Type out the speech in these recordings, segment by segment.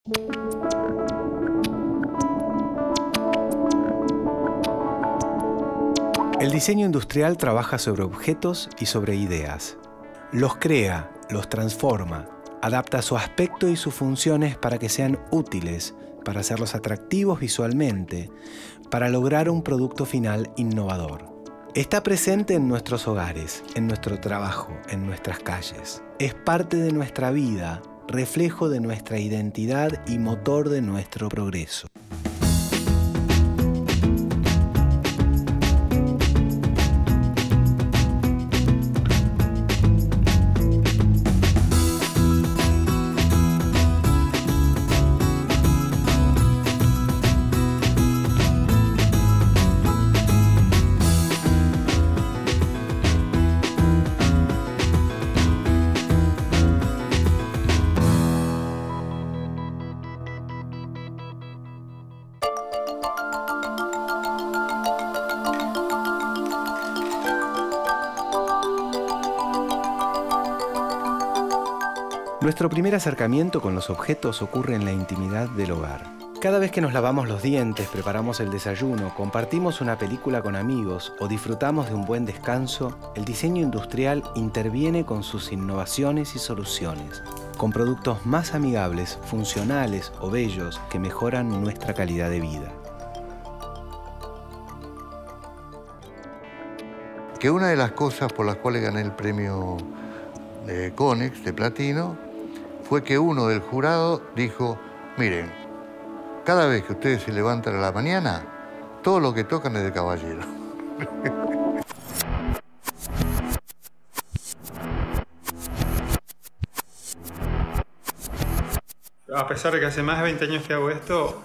El diseño industrial trabaja sobre objetos y sobre ideas. Los crea, los transforma, adapta su aspecto y sus funciones para que sean útiles, para hacerlos atractivos visualmente, para lograr un producto final innovador. Está presente en nuestros hogares, en nuestro trabajo, en nuestras calles. Es parte de nuestra vida, reflejo de nuestra identidad y motor de nuestro progreso. Nuestro primer acercamiento con los objetos ocurre en la intimidad del hogar. Cada vez que nos lavamos los dientes, preparamos el desayuno, compartimos una película con amigos o disfrutamos de un buen descanso, el diseño industrial interviene con sus innovaciones y soluciones, con productos más amigables, funcionales o bellos que mejoran nuestra calidad de vida. Que una de las cosas por las cuales gané el premio de Conex, de platino, fue que uno del jurado dijo: miren, cada vez que ustedes se levantan a la mañana, todo lo que tocan es de Caballero. A pesar de que hace más de 20 años que hago esto,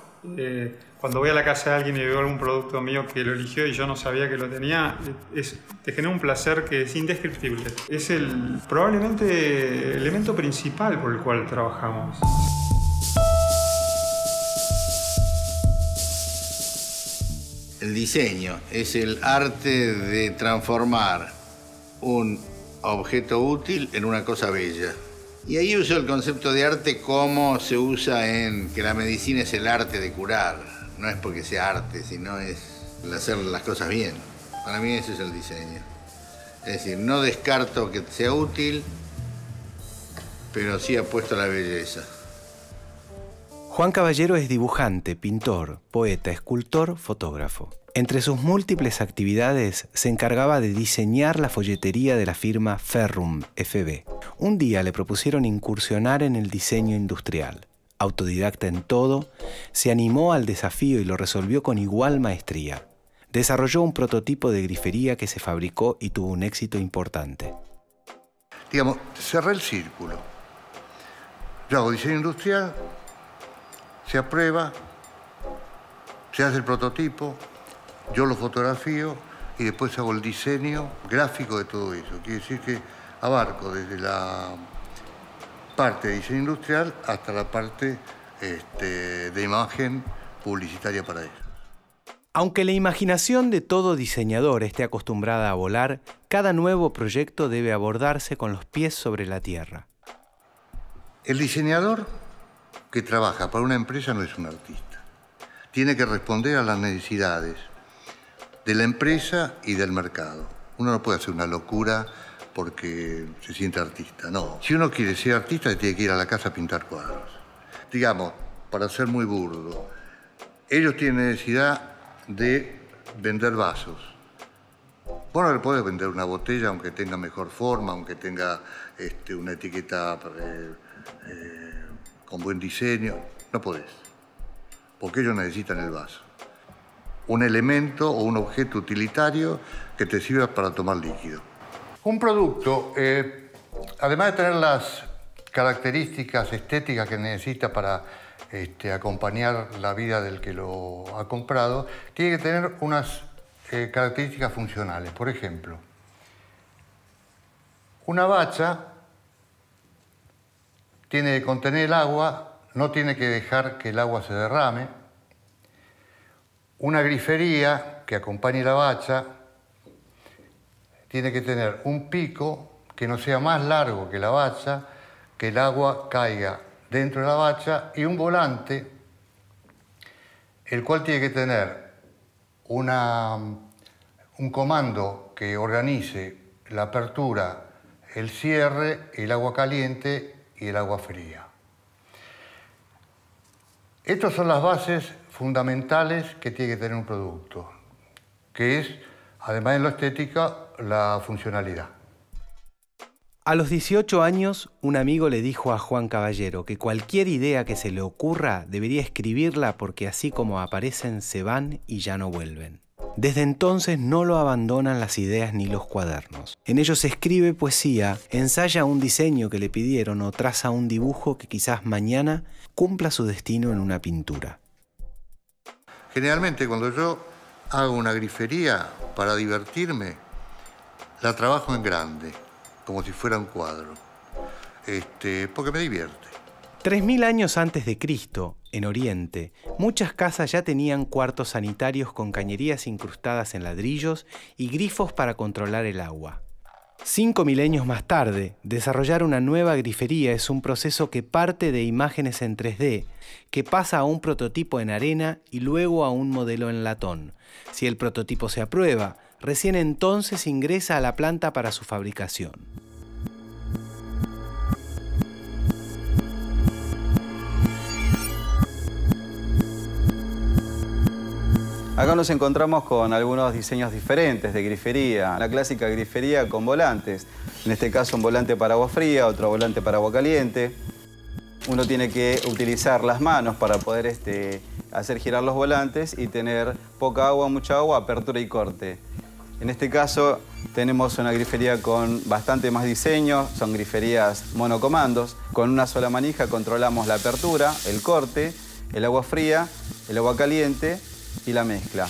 cuando voy a la casa de alguien y veo algún producto mío que lo eligió y yo no sabía que lo tenía, te genera un placer que es indescriptible. Es probablemente el elemento principal por el cual trabajamos. El diseño es el arte de transformar un objeto útil en una cosa bella. Y ahí uso el concepto de arte como se usa en que la medicina es el arte de curar. No es porque sea arte, sino es el hacer las cosas bien. Para mí eso es el diseño. Es decir, no descarto que sea útil, pero sí apuesto a la belleza. Juan Caballero es dibujante, pintor, poeta, escultor, fotógrafo. Entre sus múltiples actividades se encargaba de diseñar la folletería de la firma Ferrum FB. Un día le propusieron incursionar en el diseño industrial. Autodidacta en todo, se animó al desafío y lo resolvió con igual maestría. Desarrolló un prototipo de grifería que se fabricó y tuvo un éxito importante. Digamos, cerré el círculo. Yo hago diseño industrial, se aprueba, se hace el prototipo, yo lo fotografío y después hago el diseño gráfico de todo eso. Quiere decir que abarco desde la parte de diseño industrial hasta la parte de imagen publicitaria para ellos. Aunque la imaginación de todo diseñador esté acostumbrada a volar, cada nuevo proyecto debe abordarse con los pies sobre la tierra. El diseñador que trabaja para una empresa no es un artista. Tiene que responder a las necesidades de la empresa y del mercado. Uno no puede hacer una locura porque se siente artista, no. Si uno quiere ser artista, tiene que ir a la casa a pintar cuadros. Digamos, para ser muy burdo, ellos tienen necesidad de vender vasos. Vos no le podés vender una botella aunque tenga mejor forma, aunque tenga una etiqueta con buen diseño. No podés, porque ellos necesitan el vaso. Un elemento o un objeto utilitario que te sirva para tomar líquido. Un producto, además de tener las características estéticas que necesita para acompañar la vida del que lo ha comprado, tiene que tener unas características funcionales. Por ejemplo, una bacha tiene que contener el agua, no tiene que dejar que el agua se derrame. Una grifería que acompañe la bacha tiene que tener un pico que no sea más largo que la bacha, que el agua caiga dentro de la bacha y un volante, el cual tiene que tener un comando que organice la apertura, el cierre, el agua caliente y el agua fría. Estas son las bases fundamentales que tiene que tener un producto, que es, además de lo estética, la funcionalidad. A los 18 años, un amigo le dijo a Juan Caballero que cualquier idea que se le ocurra debería escribirla porque así como aparecen se van y ya no vuelven. Desde entonces no lo abandonan las ideas ni los cuadernos. En ellos escribe poesía, ensaya un diseño que le pidieron o traza un dibujo que quizás mañana cumpla su destino en una pintura. Generalmente cuando yo hago una grifería para divertirme, la trabajo en grande, como si fuera un cuadro, porque me divierte. 3000 años antes de Cristo, en Oriente, muchas casas ya tenían cuartos sanitarios con cañerías incrustadas en ladrillos y grifos para controlar el agua. 5 milenios más tarde, desarrollar una nueva grifería es un proceso que parte de imágenes en 3D, que pasa a un prototipo en arena y luego a un modelo en latón. Si el prototipo se aprueba, recién entonces ingresa a la planta para su fabricación. Acá nos encontramos con algunos diseños diferentes de grifería. La clásica grifería con volantes. En este caso un volante para agua fría, otro volante para agua caliente. Uno tiene que utilizar las manos para poder hacer girar los volantes y tener poca agua, mucha agua, apertura y corte. En este caso tenemos una grifería con bastante más diseño, son griferías monocomandos. Con una sola manija controlamos la apertura, el corte, el agua fría, el agua caliente y la mezcla.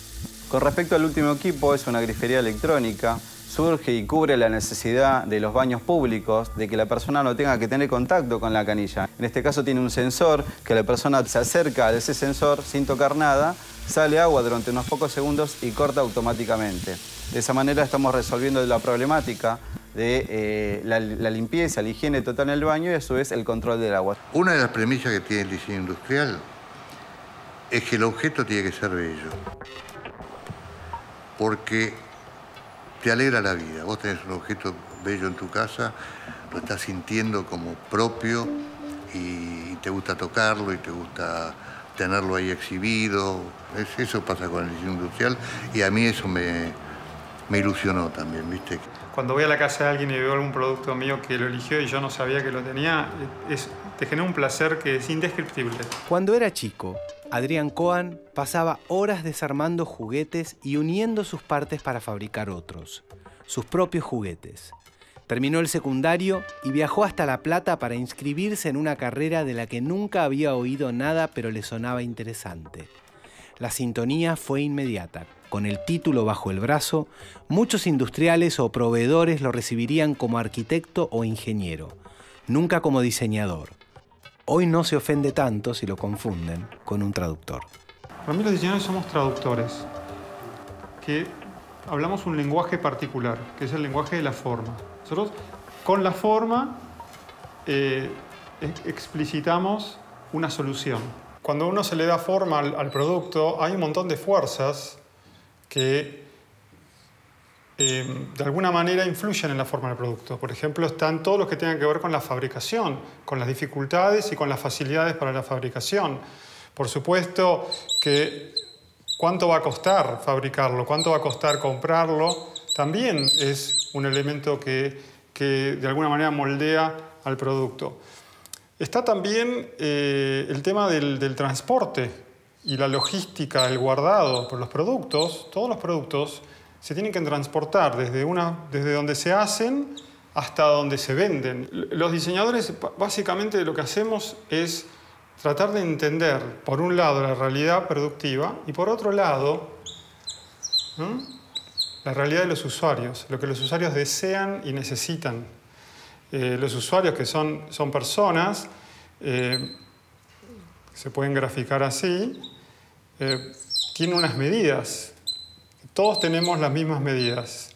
Con respecto al último equipo, es una grifería electrónica. Surge y cubre la necesidad de los baños públicos, de que la persona no tenga que tener contacto con la canilla. En este caso tiene un sensor, que la persona se acerca a ese sensor sin tocar nada, sale agua durante unos pocos segundos y corta automáticamente. De esa manera estamos resolviendo la problemática de la limpieza, la higiene total en el baño y a su vez el control del agua. Una de las premisas que tiene el diseño industrial es que el objeto tiene que ser bello, porque te alegra la vida. Vos tenés un objeto bello en tu casa, lo estás sintiendo como propio y te gusta tocarlo y te gusta tenerlo ahí exhibido. Eso pasa con el diseño industrial y a mí eso me ilusionó también, ¿viste? Cuando voy a la casa de alguien y veo algún producto mío que lo eligió y yo no sabía que lo tenía, te genera un placer que es indescriptible. Cuando era chico, Adrián Coan pasaba horas desarmando juguetes y uniendo sus partes para fabricar otros, sus propios juguetes. Terminó el secundario y viajó hasta La Plata para inscribirse en una carrera de la que nunca había oído nada, pero le sonaba interesante. La sintonía fue inmediata. Con el título bajo el brazo, muchos industriales o proveedores lo recibirían como arquitecto o ingeniero, nunca como diseñador. Hoy no se ofende tanto si lo confunden con un traductor. Para mí los diseñadores somos traductores, que hablamos un lenguaje particular, que es el lenguaje de la forma. Nosotros con la forma explicitamos una solución. Cuando uno se le da forma al producto, hay un montón de fuerzas que de alguna manera influyen en la forma del producto. Por ejemplo, están todos los que tengan que ver con la fabricación, con las dificultades y con las facilidades para la fabricación. Por supuesto que cuánto va a costar fabricarlo, cuánto va a costar comprarlo, también es un elemento que de alguna manera moldea al producto. Está también el tema del transporte y la logística, el guardado por los productos. Todos los productos se tienen que transportar desde donde se hacen hasta donde se venden. Los diseñadores básicamente lo que hacemos es tratar de entender, por un lado, la realidad productiva y por otro lado, la realidad de los usuarios, lo que los usuarios desean y necesitan. Los usuarios, que son personas, se pueden graficar así, tienen unas medidas. Todos tenemos las mismas medidas.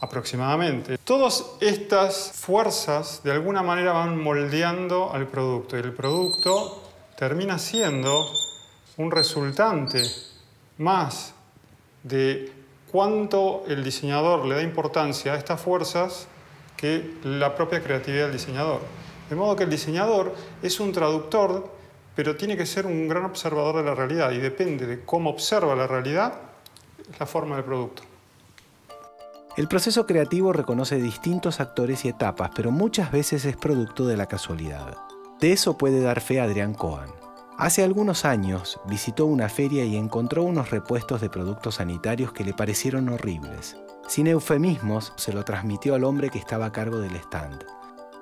aproximadamente. Todas estas fuerzas de alguna manera van moldeando al producto y el producto termina siendo un resultante más de cuánto el diseñador le da importancia a estas fuerzas que la propia creatividad del diseñador. De modo que el diseñador es un traductor, pero tiene que ser un gran observador de la realidad y depende de cómo observa la realidad, la forma del producto. El proceso creativo reconoce distintos actores y etapas, pero muchas veces es producto de la casualidad. De eso puede dar fe Adrián Cohen. Hace algunos años visitó una feria y encontró unos repuestos de productos sanitarios que le parecieron horribles. Sin eufemismos, se lo transmitió al hombre que estaba a cargo del stand.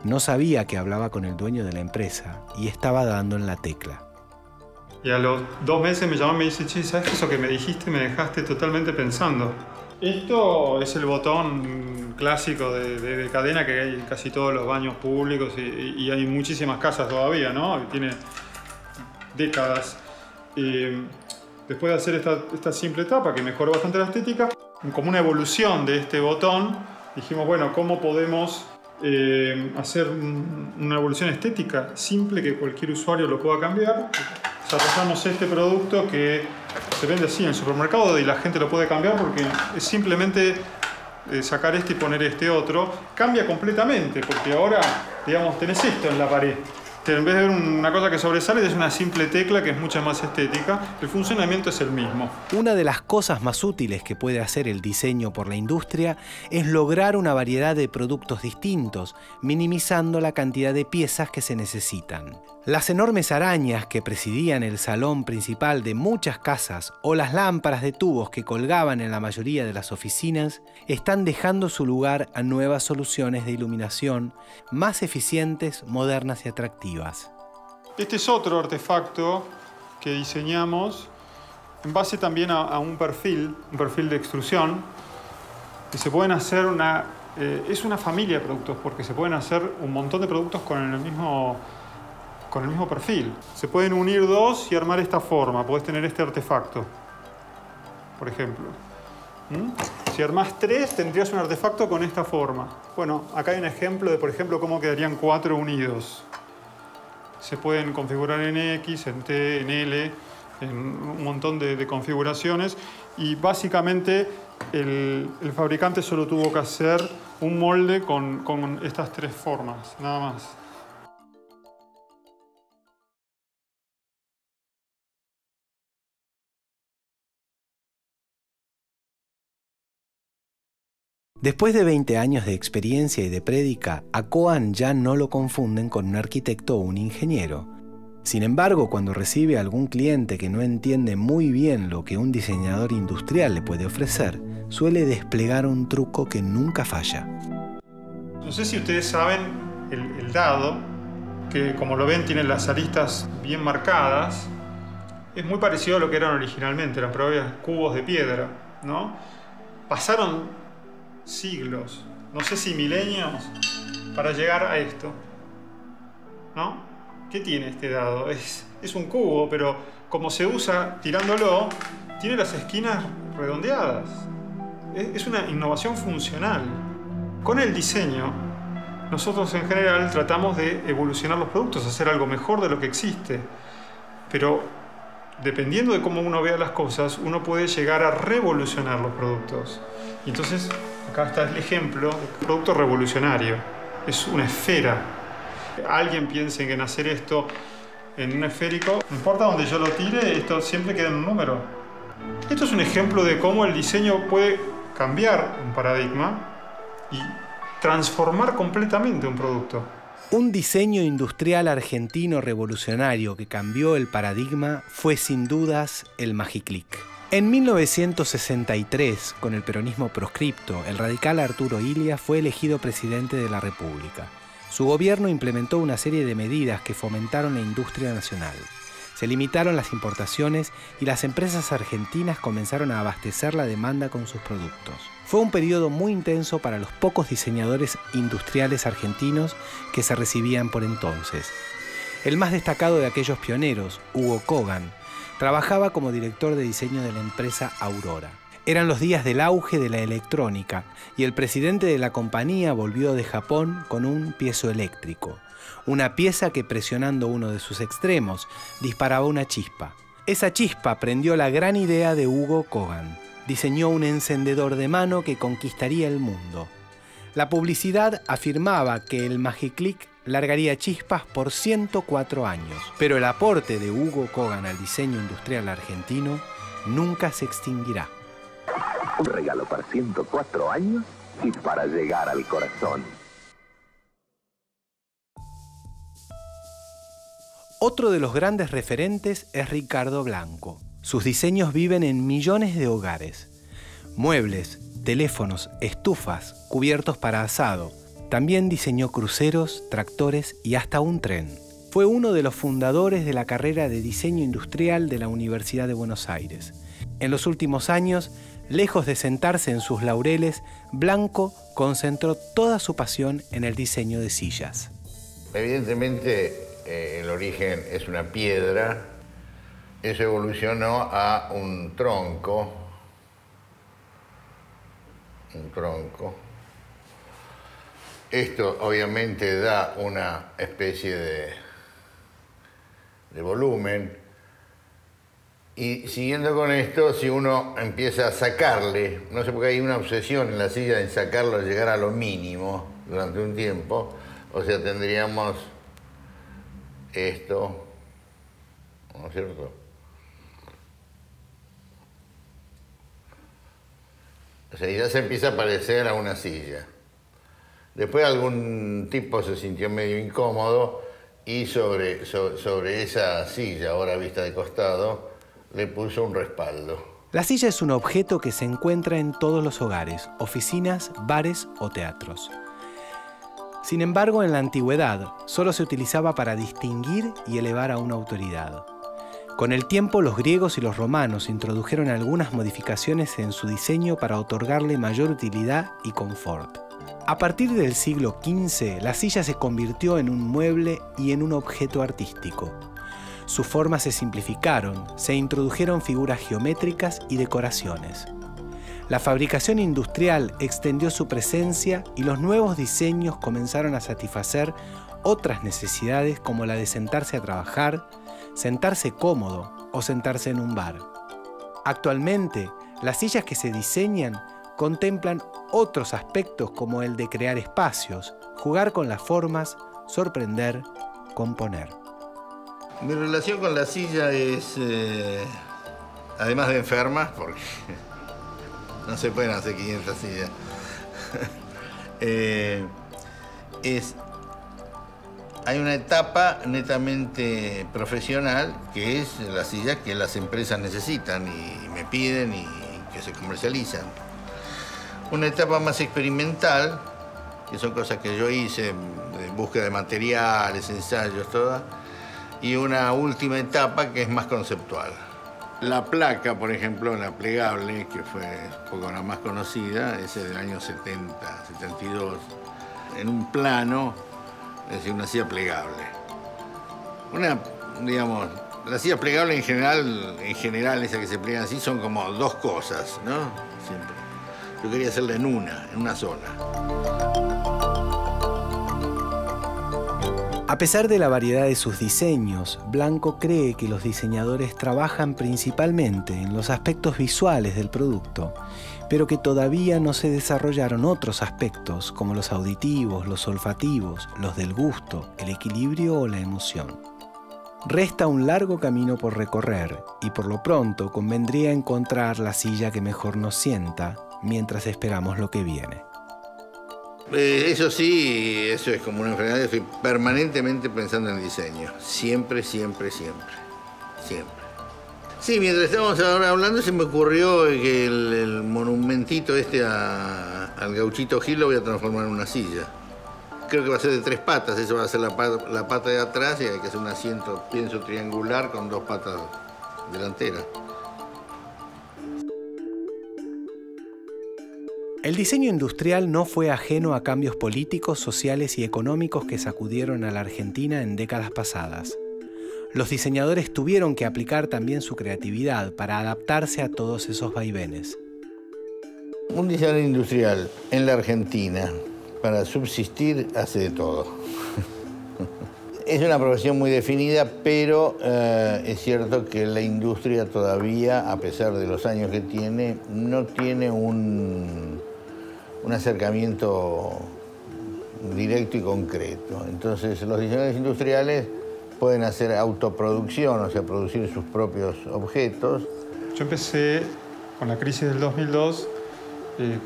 No sabía que hablaba con el dueño de la empresa y estaba dando en la tecla. Y a los 2 meses me llamó y me dice, che, ¿sabes que eso que me dijiste me dejaste totalmente pensando? Esto es el botón clásico de cadena que hay en casi todos los baños públicos y hay muchísimas casas todavía, ¿no? Tiene décadas. Después de hacer esta simple etapa que mejoró bastante la estética, como una evolución de este botón, dijimos, bueno, ¿cómo podemos hacer una evolución estética simple que cualquier usuario lo pueda cambiar? Desarrollamos este producto que se vende así en el supermercado y la gente lo puede cambiar porque es simplemente sacar este y poner este otro. Cambia completamente porque ahora, digamos, tenés esto en la pared. En vez de ver una cosa que sobresale, es una simple tecla que es mucho más estética. El funcionamiento es el mismo. Una de las cosas más útiles que puede hacer el diseño por la industria es lograr una variedad de productos distintos, minimizando la cantidad de piezas que se necesitan. Las enormes arañas que presidían el salón principal de muchas casas o las lámparas de tubos que colgaban en la mayoría de las oficinas están dejando su lugar a nuevas soluciones de iluminación más eficientes, modernas y atractivas. Este es otro artefacto que diseñamos en base también a un perfil de extrusión, que se pueden hacer es una familia de productos porque se pueden hacer un montón de productos con el mismo perfil. Se pueden unir dos y armar esta forma. Podés tener este artefacto, por ejemplo. Si armás 3, tendrías un artefacto con esta forma. Bueno, acá hay un ejemplo de, por ejemplo, cómo quedarían 4 unidos. Se pueden configurar en X, en T, en L, en un montón de configuraciones. Y básicamente el fabricante solo tuvo que hacer un molde con estas 3 formas, nada más. Después de 20 años de experiencia y de prédica, a Cohen ya no lo confunden con un arquitecto o un ingeniero. Sin embargo, cuando recibe a algún cliente que no entiende muy bien lo que un diseñador industrial le puede ofrecer, suele desplegar un truco que nunca falla. No sé si ustedes saben el dado, que como lo ven tiene las aristas bien marcadas. Es muy parecido a lo que eran originalmente, eran propios cubos de piedra, ¿no? Pasaron siglos, no sé si milenios, para llegar a esto, ¿no? ¿Qué tiene este dado? Es un cubo, pero como se usa tirándolo, tiene las esquinas redondeadas. Es una innovación funcional. Con el diseño, nosotros en general tratamos de evolucionar los productos, hacer algo mejor de lo que existe, pero dependiendo de cómo uno vea las cosas, uno puede llegar a revolucionar los productos. Y entonces, acá está el ejemplo, producto revolucionario. Es una esfera. Alguien piense en hacer esto en un esférico, no importa donde yo lo tire, esto siempre queda en un número. Esto es un ejemplo de cómo el diseño puede cambiar un paradigma y transformar completamente un producto. Un diseño industrial argentino revolucionario que cambió el paradigma fue sin dudas el Magiclick. En 1963, con el peronismo proscripto, el radical Arturo Illia fue elegido presidente de la República. Su gobierno implementó una serie de medidas que fomentaron la industria nacional. Se limitaron las importaciones y las empresas argentinas comenzaron a abastecer la demanda con sus productos. Fue un periodo muy intenso para los pocos diseñadores industriales argentinos que se recibían por entonces. El más destacado de aquellos pioneros, Hugo Kogan, trabajaba como director de diseño de la empresa Aurora. Eran los días del auge de la electrónica y el presidente de la compañía volvió de Japón con un piezoeléctrico, una pieza que presionando uno de sus extremos disparaba una chispa. Esa chispa prendió la gran idea de Hugo Kogan. Diseñó un encendedor de mano que conquistaría el mundo. La publicidad afirmaba que el Magiclick largaría chispas por 104 años, pero el aporte de Hugo Kogan al diseño industrial argentino nunca se extinguirá. Un regalo para 104 años y para llegar al corazón. Otro de los grandes referentes es Ricardo Blanco. Sus diseños viven en millones de hogares. Muebles, teléfonos, estufas, cubiertos para asado. También diseñó cruceros, tractores y hasta un tren. Fue uno de los fundadores de la carrera de diseño industrial de la Universidad de Buenos Aires. En los últimos años, lejos de sentarse en sus laureles, Blanco concentró toda su pasión en el diseño de sillas. Evidentemente, el origen es una piedra. Eso evolucionó a un tronco. Esto obviamente da una especie de volumen. Y siguiendo con esto, si uno empieza a sacarle, no sé por qué hay una obsesión en la silla en sacarlo, llegar a lo mínimo durante un tiempo, o sea, tendríamos esto, ¿no es cierto? O sea, ya se empieza a parecer a una silla. Después algún tipo se sintió medio incómodo y sobre esa silla, ahora vista de costado, le puso un respaldo. La silla es un objeto que se encuentra en todos los hogares, oficinas, bares o teatros. Sin embargo, en la antigüedad solo se utilizaba para distinguir y elevar a una autoridad. Con el tiempo, los griegos y los romanos introdujeron algunas modificaciones en su diseño para otorgarle mayor utilidad y confort. A partir del siglo XV, la silla se convirtió en un mueble y en un objeto artístico. Sus formas se simplificaron, se introdujeron figuras geométricas y decoraciones. La fabricación industrial extendió su presencia y los nuevos diseños comenzaron a satisfacer otras necesidades como la de sentarse a trabajar, sentarse cómodo o sentarse en un bar. Actualmente, las sillas que se diseñan contemplan otros aspectos como el de crear espacios, jugar con las formas, sorprender, componer. Mi relación con la silla es, además de enferma, porque no se pueden hacer 500 sillas, hay una etapa netamente profesional que es la silla que las empresas necesitan y me piden y que se comercializan. Una etapa más experimental, que son cosas que yo hice, de búsqueda de materiales, ensayos, todas, y una última etapa que es más conceptual. La placa, por ejemplo, la plegable, que fue un poco la más conocida, es del año 70, 72, en un plano, es decir, una silla plegable. Digamos, las sillas plegables en general, esas que se plegan así, son como dos cosas, ¿no? Siempre. Yo quería hacerla en una sola. A pesar de la variedad de sus diseños, Blanco cree que los diseñadores trabajan principalmente en los aspectos visuales del producto, pero que todavía no se desarrollaron otros aspectos como los auditivos, los olfativos, los del gusto, el equilibrio o la emoción. Resta un largo camino por recorrer y por lo pronto convendría encontrar la silla que mejor nos sienta mientras esperamos lo que viene. Eso sí, eso es como una enfermedad. Estoy permanentemente pensando en diseño. Siempre, siempre, siempre. Siempre. Sí, mientras estábamos ahora hablando se me ocurrió que el monumentito al Gauchito Gil lo voy a transformar en una silla. Creo que va a ser de 3 patas. Eso va a ser la pata de atrás y hay que hacer un asiento, pienso, triangular con 2 patas delanteras. El diseño industrial no fue ajeno a cambios políticos, sociales y económicos que sacudieron a la Argentina en décadas pasadas. Los diseñadores tuvieron que aplicar también su creatividad para adaptarse a todos esos vaivenes. Un diseñador industrial en la Argentina, para subsistir, hace de todo. Es una profesión muy definida, pero es cierto que la industria todavía, a pesar de los años que tiene, no tiene un acercamiento directo y concreto. Entonces, los diseñadores industriales pueden hacer autoproducción, o sea, producir sus propios objetos. Yo empecé con la crisis del 2002,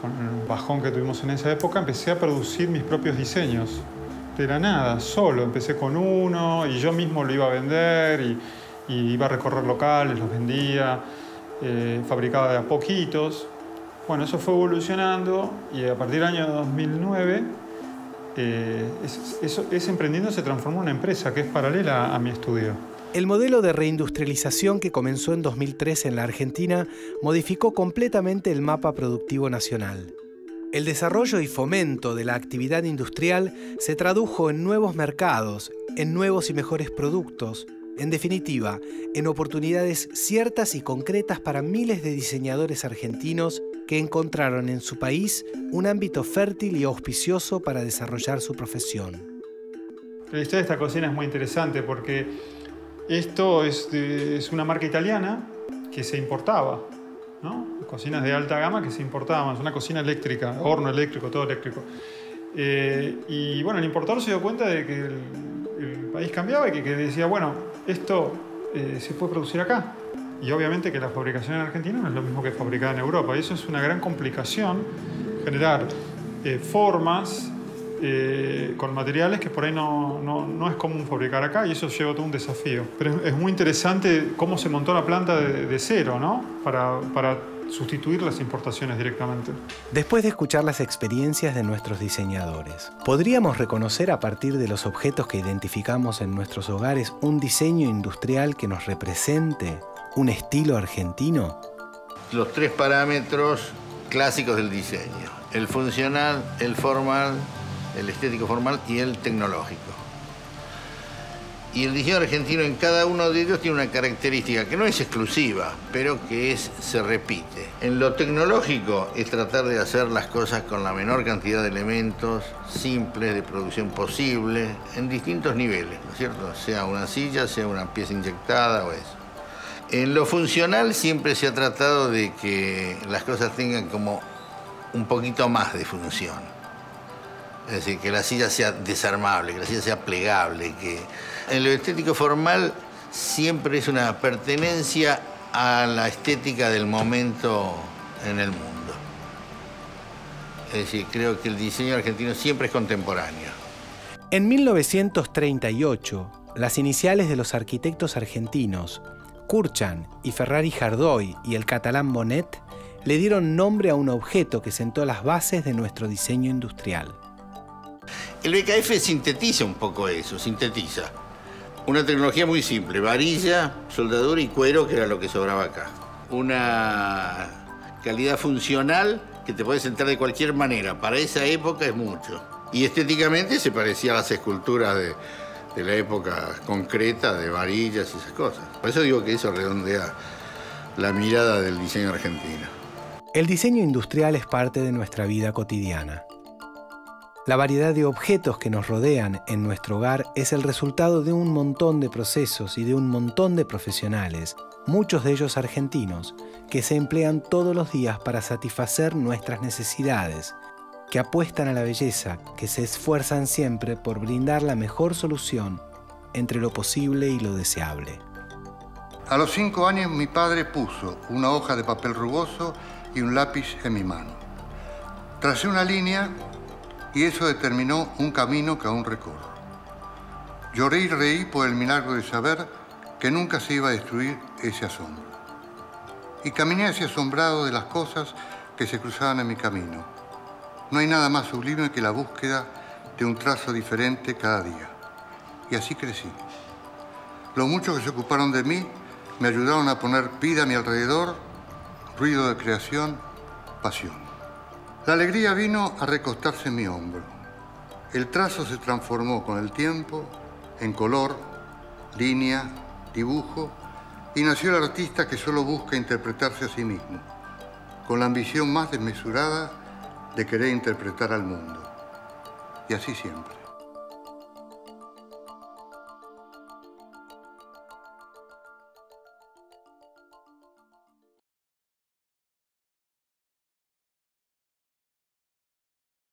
con el bajón que tuvimos en esa época, empecé a producir mis propios diseños. De la nada, solo. Empecé con uno y yo mismo lo iba a vender y iba a recorrer locales, los vendía, fabricaba de a poquitos. Bueno, eso fue evolucionando y a partir del año 2009 ese emprendimiento se transformó en una empresa que es paralela a mi estudio. El modelo de reindustrialización que comenzó en 2003 en la Argentina modificó completamente el mapa productivo nacional. El desarrollo y fomento de la actividad industrial se tradujo en nuevos mercados, en nuevos y mejores productos, en definitiva, en oportunidades ciertas y concretas para miles de diseñadores argentinos que encontraron en su país un ámbito fértil y auspicioso para desarrollar su profesión. La historia de esta cocina es muy interesante porque esto es una marca italiana que se importaba, ¿no? Cocinas de alta gama que se importaban, es una cocina eléctrica, horno eléctrico, todo eléctrico. Y bueno, el importador se dio cuenta de que el país cambiaba y que decía, bueno, esto se puede producir acá. Y obviamente que la fabricación en Argentina no es lo mismo que fabricar en Europa. Y eso es una gran complicación, generar formas con materiales que por ahí no es común fabricar acá, y eso lleva todo un desafío. Pero es muy interesante cómo se montó la planta de cero, ¿no? Para sustituir las importaciones directamente. Después de escuchar las experiencias de nuestros diseñadores, ¿podríamos reconocer a partir de los objetos que identificamos en nuestros hogares un diseño industrial que nos represente, un estilo argentino? Los tres parámetros clásicos del diseño: el funcional, el formal, el estético formal y el tecnológico. Y el diseño argentino en cada uno de ellos tiene una característica que no es exclusiva, pero que se repite. En lo tecnológico es tratar de hacer las cosas con la menor cantidad de elementos simples de producción posible, en distintos niveles, ¿no es cierto? Sea una silla, sea una pieza inyectada o eso. En lo funcional siempre se ha tratado de que las cosas tengan como un poquito más de función. Es decir, que la silla sea desarmable, que la silla sea plegable, que en lo estético formal siempre es una pertenencia a la estética del momento en el mundo. Es decir, creo que el diseño argentino siempre es contemporáneo. En 1938, las iniciales de los arquitectos argentinos, Kurchan y Ferrari Jardoy y el catalán Bonet, le dieron nombre a un objeto que sentó las bases de nuestro diseño industrial. El BKF sintetiza un poco eso, sintetiza una tecnología muy simple: varilla, soldadura y cuero, que era lo que sobraba acá. Una calidad funcional que te puede sentar de cualquier manera. Para esa época es mucho. Y estéticamente se parecía a las esculturas de la época concreta, de varillas y esas cosas. Por eso digo que eso redondea la mirada del diseño argentino. El diseño industrial es parte de nuestra vida cotidiana. La variedad de objetos que nos rodean en nuestro hogar es el resultado de un montón de procesos y de un montón de profesionales, muchos de ellos argentinos, que se emplean todos los días para satisfacer nuestras necesidades, que apuestan a la belleza, que se esfuerzan siempre por brindar la mejor solución entre lo posible y lo deseable. A los 5 años mi padre puso una hoja de papel rugoso y un lápiz en mi mano. Tracé una línea y eso determinó un camino que aún recorro. Lloré y reí por el milagro de saber que nunca se iba a destruir ese asombro. Y caminé así asombrado de las cosas que se cruzaban en mi camino. No hay nada más sublime que la búsqueda de un trazo diferente cada día. Y así crecí. Los muchos que se ocuparon de mí me ayudaron a poner vida a mi alrededor, ruido de creación, pasión. La alegría vino a recostarse en mi hombro. El trazo se transformó con el tiempo en color, línea, dibujo, y nació el artista que solo busca interpretarse a sí mismo, con la ambición más desmesurada de querer interpretar al mundo. Y así siempre.